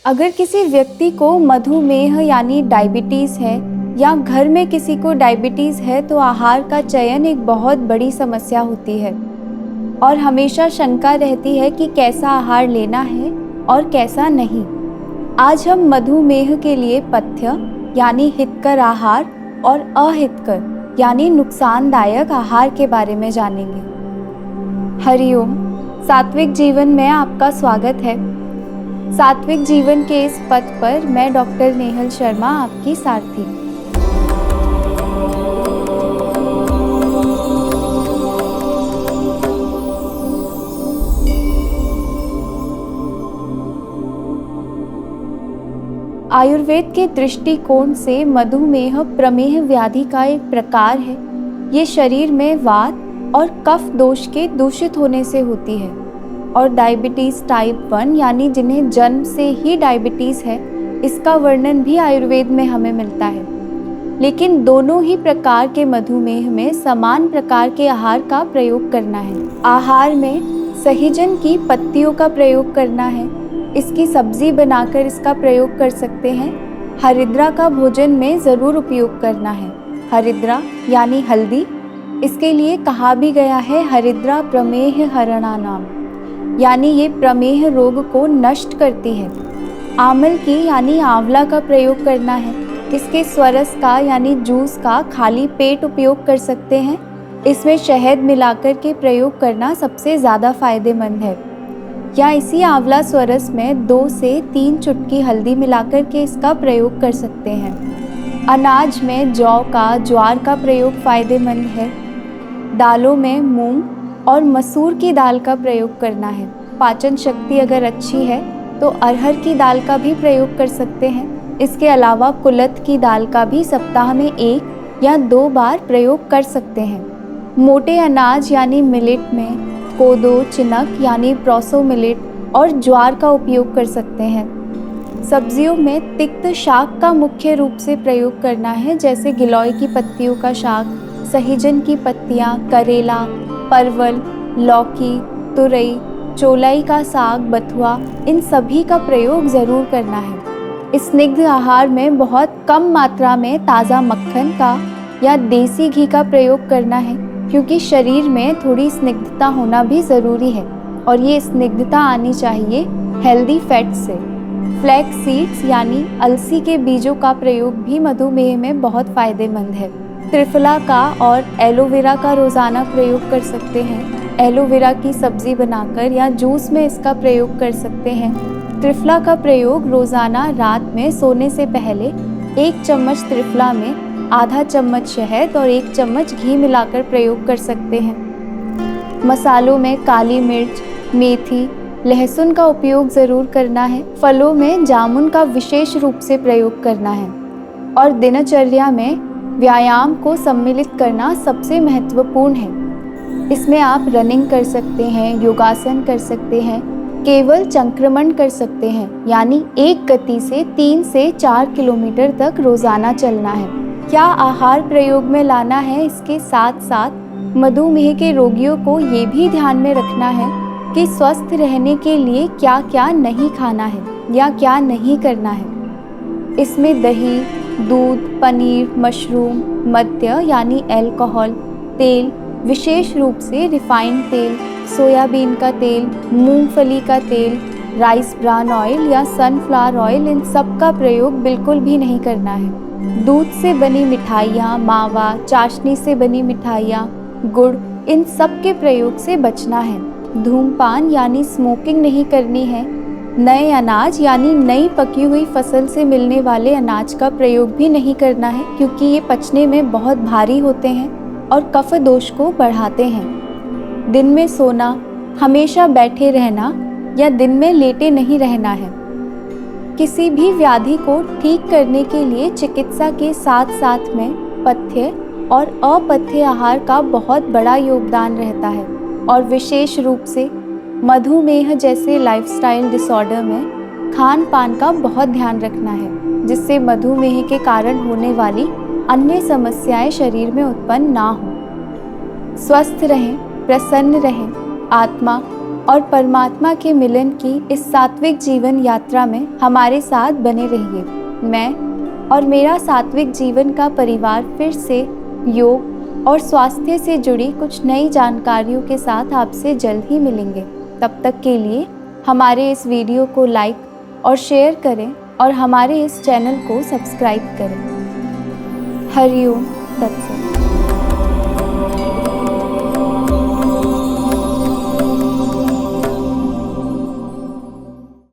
अगर किसी व्यक्ति को मधुमेह यानी डायबिटीज़ है या घर में किसी को डायबिटीज़ है तो आहार का चयन एक बहुत बड़ी समस्या होती है और हमेशा शंका रहती है कि कैसा आहार लेना है और कैसा नहीं। आज हम मधुमेह के लिए पथ्य यानी हितकर आहार और अहितकर यानी नुकसानदायक आहार के बारे में जानेंगे। हरिओम, सात्विक जीवन में आपका स्वागत है। सात्विक जीवन के इस पथ पर मैं डॉक्टर नेहल शर्मा आपकी सारथी। आयुर्वेद के दृष्टिकोण से मधुमेह प्रमेह व्याधि का एक प्रकार है। ये शरीर में वात और कफ दोष के दूषित होने से होती है और डायबिटीज़ टाइप 1 यानी जिन्हें जन्म से ही डायबिटीज़ है, इसका वर्णन भी आयुर्वेद में हमें मिलता है। लेकिन दोनों ही प्रकार के मधुमेह में समान प्रकार के आहार का प्रयोग करना है। आहार में सहीजन की पत्तियों का प्रयोग करना है। इसकी सब्जी बनाकर इसका प्रयोग कर सकते हैं। हरिद्रा का भोजन में ज़रूर उपयोग करना है। हरिद्रा यानी हल्दी, इसके लिए कहा भी गया है हरिद्रा प्रमेह हरणा नाम, यानी ये प्रमेह रोग को नष्ट करती है। आमल की यानी आंवला का प्रयोग करना है। इसके स्वरस का यानी जूस का खाली पेट उपयोग कर सकते हैं। इसमें शहद मिलाकर के प्रयोग करना सबसे ज़्यादा फायदेमंद है। या इसी आंवला स्वरस में 2 से 3 चुटकी हल्दी मिलाकर के इसका प्रयोग कर सकते हैं। अनाज में जौ का, ज्वार का प्रयोग फायदेमंद है। दालों में मूंग और मसूर की दाल का प्रयोग करना है। पाचन शक्ति अगर अच्छी है तो अरहर की दाल का भी प्रयोग कर सकते हैं। इसके अलावा कुलथ की दाल का भी सप्ताह में 1 या 2 बार प्रयोग कर सकते हैं। मोटे अनाज यानी मिलेट में कोदो, चिनक यानी प्रोसो मिलेट और ज्वार का उपयोग कर सकते हैं। सब्जियों में तिक्त शाक का मुख्य रूप से प्रयोग करना है, जैसे गिलोय की पत्तियों का शाक, सहीजन की पत्तियाँ, करेला, परवल, लौकी, तुरई, चौलाई का साग, बथुआ, इन सभी का प्रयोग ज़रूर करना है। स्निग्ध आहार में बहुत कम मात्रा में ताज़ा मक्खन का या देसी घी का प्रयोग करना है, क्योंकि शरीर में थोड़ी स्निग्धता होना भी ज़रूरी है और ये स्निग्धता आनी चाहिए हेल्दी फैट से। फ्लैक्स सीड्स यानी अलसी के बीजों का प्रयोग भी मधुमेह में बहुत फ़ायदेमंद है। त्रिफला का और एलोवेरा का रोज़ाना प्रयोग कर सकते हैं। एलोवेरा की सब्ज़ी बनाकर या जूस में इसका प्रयोग कर सकते हैं। त्रिफला का प्रयोग रोज़ाना रात में सोने से पहले 1 चम्मच त्रिफला में आधा चम्मच शहद और 1 चम्मच घी मिलाकर प्रयोग कर सकते हैं। मसालों में काली मिर्च, मेथी, लहसुन का उपयोग ज़रूर करना है। फलों में जामुन का विशेष रूप से प्रयोग करना है और दिनचर्या में व्यायाम को सम्मिलित करना सबसे महत्वपूर्ण है। इसमें आप रनिंग कर सकते हैं, योगासन कर सकते हैं, केवल चंक्रमण कर सकते हैं, यानी एक गति से 3 से 4 किलोमीटर तक रोज़ाना चलना है। क्या आहार प्रयोग में लाना है, इसके साथ साथ मधुमेह के रोगियों को ये भी ध्यान में रखना है कि स्वस्थ रहने के लिए क्या क्या नहीं खाना है या क्या नहीं करना है। इसमें दही, दूध, पनीर, मशरूम, मद्य यानी अल्कोहल, तेल, विशेष रूप से रिफाइंड तेल, सोयाबीन का तेल, मूंगफली का तेल, राइस ब्रान ऑयल या सनफ्लावर ऑयल, इन सब का प्रयोग बिल्कुल भी नहीं करना है। दूध से बनी मिठाइयाँ, मावा, चाशनी से बनी मिठाइयाँ, गुड़, इन सब के प्रयोग से बचना है। धूमपान यानी स्मोकिंग नहीं करनी है। नए अनाज यानी नई पकी हुई फसल से मिलने वाले अनाज का प्रयोग भी नहीं करना है, क्योंकि ये पचने में बहुत भारी होते हैं और कफ दोष को बढ़ाते हैं। दिन में सोना, हमेशा बैठे रहना या दिन में लेटे नहीं रहना है। किसी भी व्याधि को ठीक करने के लिए चिकित्सा के साथ साथ में पथ्य और अपथ्य आहार का बहुत बड़ा योगदान रहता है और विशेष रूप से मधुमेह जैसे लाइफस्टाइल डिसऑर्डर में खान पान का बहुत ध्यान रखना है, जिससे मधुमेह के कारण होने वाली अन्य समस्याएं शरीर में उत्पन्न ना हो। स्वस्थ रहें, प्रसन्न रहें, आत्मा और परमात्मा के मिलन की इस सात्विक जीवन यात्रा में हमारे साथ बने रहिए। मैं और मेरा सात्विक जीवन का परिवार फिर से योग और स्वास्थ्य से जुड़ी कुछ नई जानकारियों के साथ आपसे जल्द ही मिलेंगे। तब तक के लिए हमारे इस वीडियो को लाइक और शेयर करें और हमारे इस चैनल को सब्सक्राइब करें। हरि ओम तत्सत।